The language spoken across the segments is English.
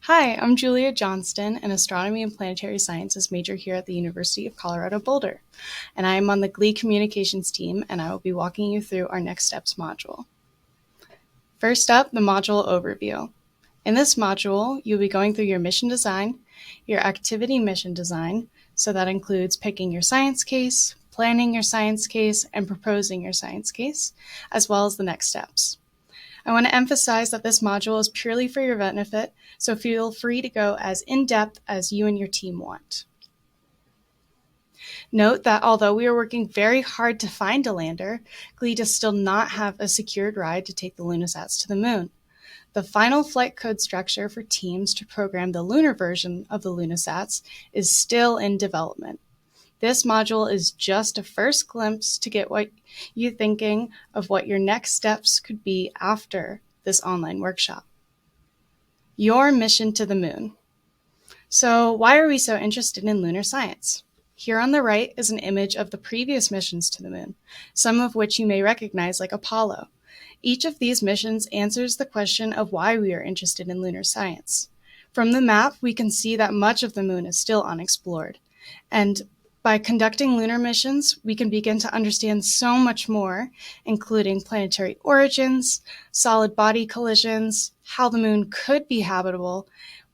Hi, I'm Julia Johnston, an astronomy and planetary sciences major here at the University of Colorado Boulder, and I am on the GLE communications team, and I will be walking you through our Next Steps module. First up, the module overview. In this module, you'll be going through your mission design, your activity mission design, so that includes picking your science case, planning your science case, and proposing your science case, as well as the next steps. I want to emphasize that this module is purely for your benefit, so feel free to go as in-depth as you and your team want. Note that although we are working very hard to find a lander, GLE does still not have a secured ride to take the LunaSats to the moon. The final flight code structure for teams to program the lunar version of the LunaSats is still in development. This module is just a first glimpse to get what you thinking of what your next steps could be after this online workshop. Your mission to the moon. So why are we so interested in lunar science? Here on the right is an image of the previous missions to the moon, some of which you may recognize like Apollo. Each of these missions answers the question of why we are interested in lunar science. From the map, we can see that much of the moon is still unexplored, and by conducting lunar missions, we can begin to understand so much more, including planetary origins, solid body collisions, how the moon could be habitable,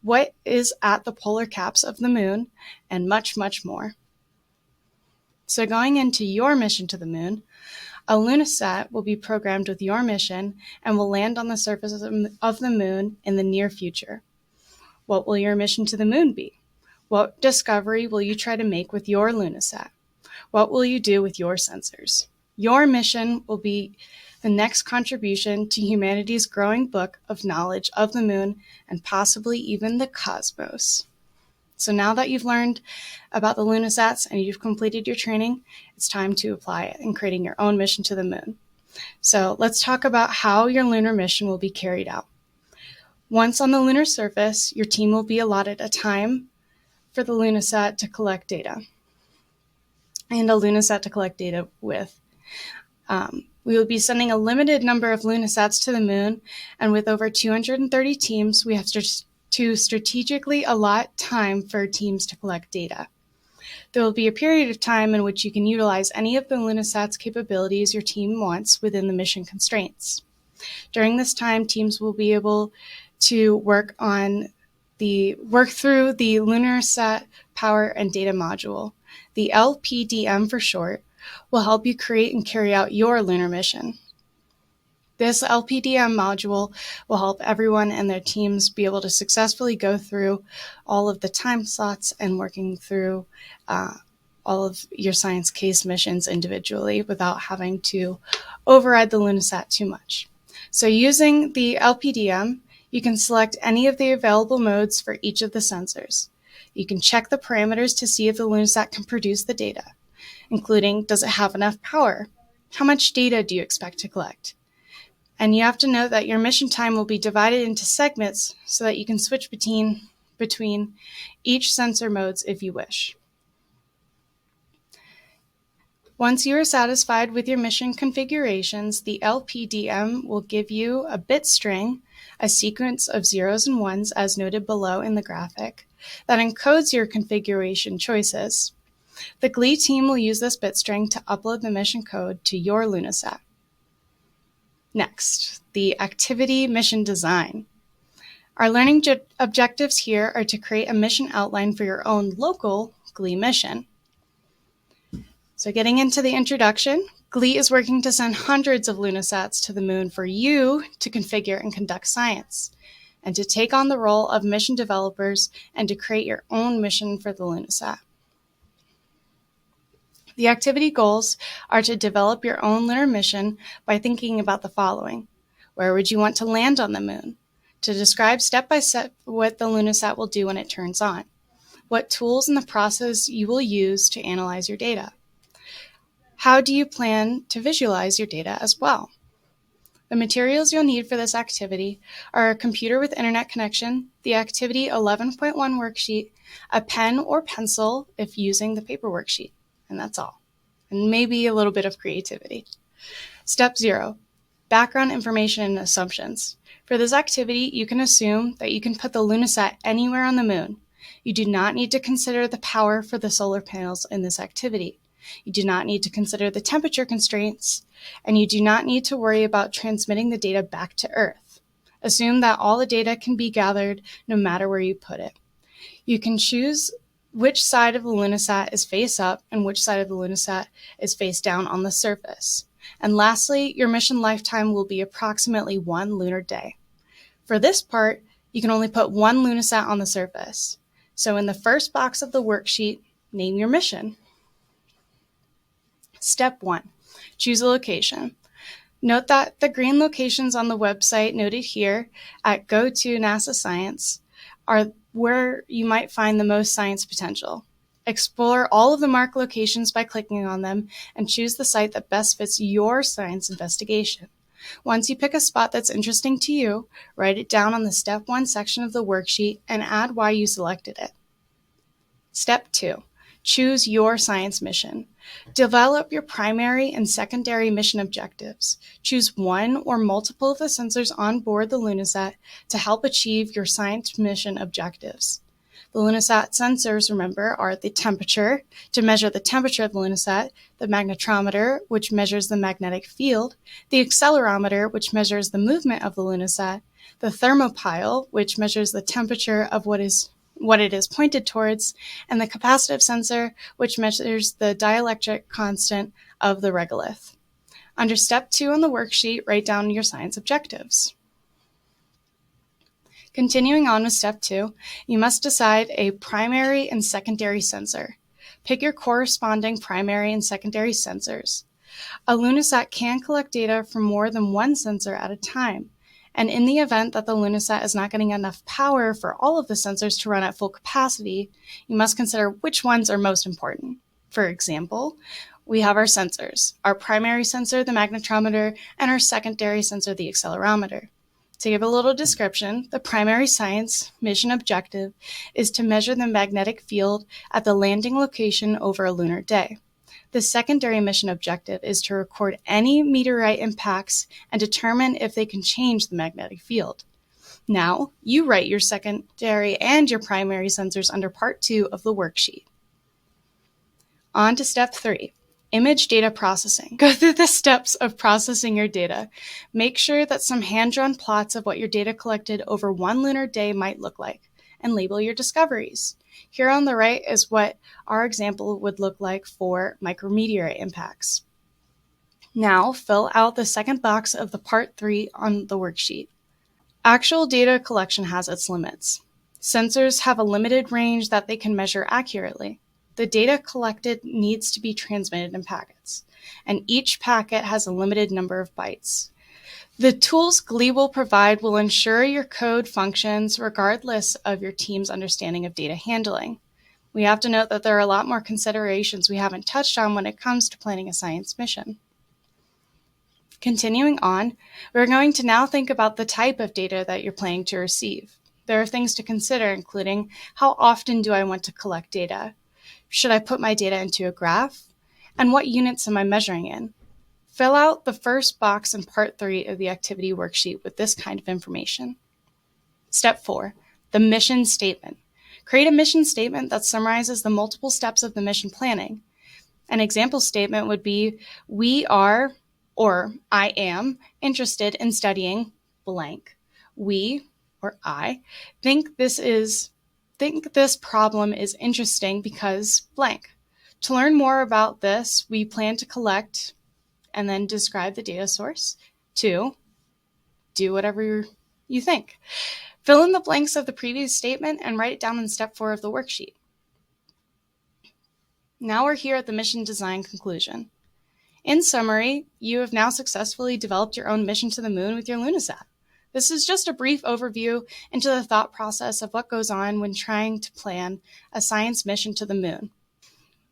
what is at the polar caps of the moon, and much, much more. So going into your mission to the moon, a LunaSat will be programmed with your mission and will land on the surface of the moon in the near future. What will your mission to the moon be? What discovery will you try to make with your LunaSat? What will you do with your sensors? Your mission will be the next contribution to humanity's growing book of knowledge of the moon and possibly even the cosmos. So now that you've learned about the LunaSats and you've completed your training, it's time to apply it in creating your own mission to the moon. So let's talk about how your lunar mission will be carried out. Once on the lunar surface, your team will be allotted a time for the LunaSat to collect data and a LunaSat to collect data with. We will be sending a limited number of LunaSats to the moon, and with over 230 teams, we have to strategically allot time for teams to collect data. There will be a period of time in which you can utilize any of the LunaSat's capabilities your team wants within the mission constraints. During this time, teams will be able to work through the LunaSat Power and Data Module. The LPDM for short will help you create and carry out your lunar mission. This LPDM module will help everyone and their teams be able to successfully go through all of the time slots and working through all of your science case missions individually without having to override the LunaSat too much. So using the LPDM, you can select any of the available modes for each of the sensors. You can check the parameters to see if the LunaSat can produce the data, including does it have enough power? How much data do you expect to collect? And you have to note that your mission time will be divided into segments so that you can switch between each sensor modes if you wish. Once you are satisfied with your mission configurations, the LPDM will give you a bit string, a sequence of zeros and ones as noted below in the graphic, that encodes your configuration choices. The GLE team will use this bit string to upload the mission code to your LunaSat. Next, the activity mission design. Our learning objectives here are to create a mission outline for your own local GLE mission. So getting into the introduction, GLE is working to send hundreds of LunaSats to the moon for you to configure and conduct science, and to take on the role of mission developers and to create your own mission for the LunaSat. The activity goals are to develop your own lunar mission by thinking about the following. Where would you want to land on the moon? To describe step by step what the LunaSat will do when it turns on. What tools in the process you will use to analyze your data. How do you plan to visualize your data as well? The materials you'll need for this activity are a computer with internet connection, the Activity 11.1 worksheet, a pen or pencil if using the paper worksheet, and that's all. And maybe a little bit of creativity. Step 0. Background information and assumptions. For this activity, you can assume that you can put the LunaSat anywhere on the moon. You do not need to consider the power for the solar panels in this activity. You do not need to consider the temperature constraints, and you do not need to worry about transmitting the data back to Earth. Assume that all the data can be gathered no matter where you put it. You can choose which side of the LunaSat is face up and which side of the LunaSat is face down on the surface. And lastly, your mission lifetime will be approximately 1 lunar day. For this part, you can only put 1 LunaSat on the surface. So in the first box of the worksheet, name your mission. Step 1. Choose a location. Note that the green locations on the website noted here at Go to NASA Science are where you might find the most science potential. Explore all of the marked locations by clicking on them and choose the site that best fits your science investigation. Once you pick a spot that's interesting to you, write it down on the Step 1 section of the worksheet and add why you selected it. Step 2. Choose your science mission. Develop your primary and secondary mission objectives. Choose one or multiple of the sensors on board the LunaSat to help achieve your science mission objectives. The LunaSat sensors, remember, are the temperature, to measure the temperature of the LunaSat, the magnetometer, which measures the magnetic field, the accelerometer, which measures the movement of the LunaSat, the thermopile, which measures the temperature of what it is pointed towards, and the capacitive sensor, which measures the dielectric constant of the regolith. Under Step 2 on the worksheet, write down your science objectives. Continuing on with Step 2, you must decide a primary and secondary sensor. Pick your corresponding primary and secondary sensors. A LunaSat can collect data from more than one sensor at a time. And in the event that the LunaSat is not getting enough power for all of the sensors to run at full capacity, you must consider which ones are most important. For example, we have our sensors, our primary sensor, the magnetometer, and our secondary sensor, the accelerometer. To give a little description, the primary science mission objective is to measure the magnetic field at the landing location over a lunar day. The secondary mission objective is to record any meteorite impacts and determine if they can change the magnetic field. Now, you write your secondary and your primary sensors under Part 2 of the worksheet. On to Step 3, image data processing. Go through the steps of processing your data. Make sure that some hand-drawn plots of what your data collected over 1 lunar day might look like, and label your discoveries. Here on the right is what our example would look like for micrometeorite impacts. Now, fill out the second box of the Part 3 on the worksheet. Actual data collection has its limits. Sensors have a limited range that they can measure accurately. The data collected needs to be transmitted in packets, and each packet has a limited number of bytes. The tools Glee will provide will ensure your code functions regardless of your team's understanding of data handling. We have to note that there are a lot more considerations we haven't touched on when it comes to planning a science mission. Continuing on, we're going to now think about the type of data that you're planning to receive. There are things to consider, including how often do I want to collect data? Should I put my data into a graph? And what units am I measuring in? Fill out the first box in Part 3 of the activity worksheet with this kind of information. Step 4, the mission statement. Create a mission statement that summarizes the multiple steps of the mission planning. An example statement would be, we are, or I am, interested in studying blank. We, or I, think this problem is interesting because blank. To learn more about this, we plan to collect and then describe the data source. 2, do whatever you think. Fill in the blanks of the previous statement and write it down in Step 4 of the worksheet. Now we're here at the mission design conclusion. In summary, you have now successfully developed your own mission to the moon with your LunaSat. This is just a brief overview into the thought process of what goes on when trying to plan a science mission to the moon.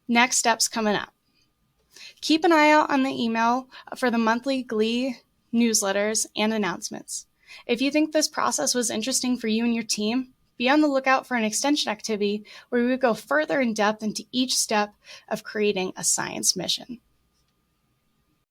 Next steps coming up. Keep an eye out on the email for the monthly Glee newsletters and announcements. If you think this process was interesting for you and your team, be on the lookout for an extension activity where we would go further in depth into each step of creating a science mission.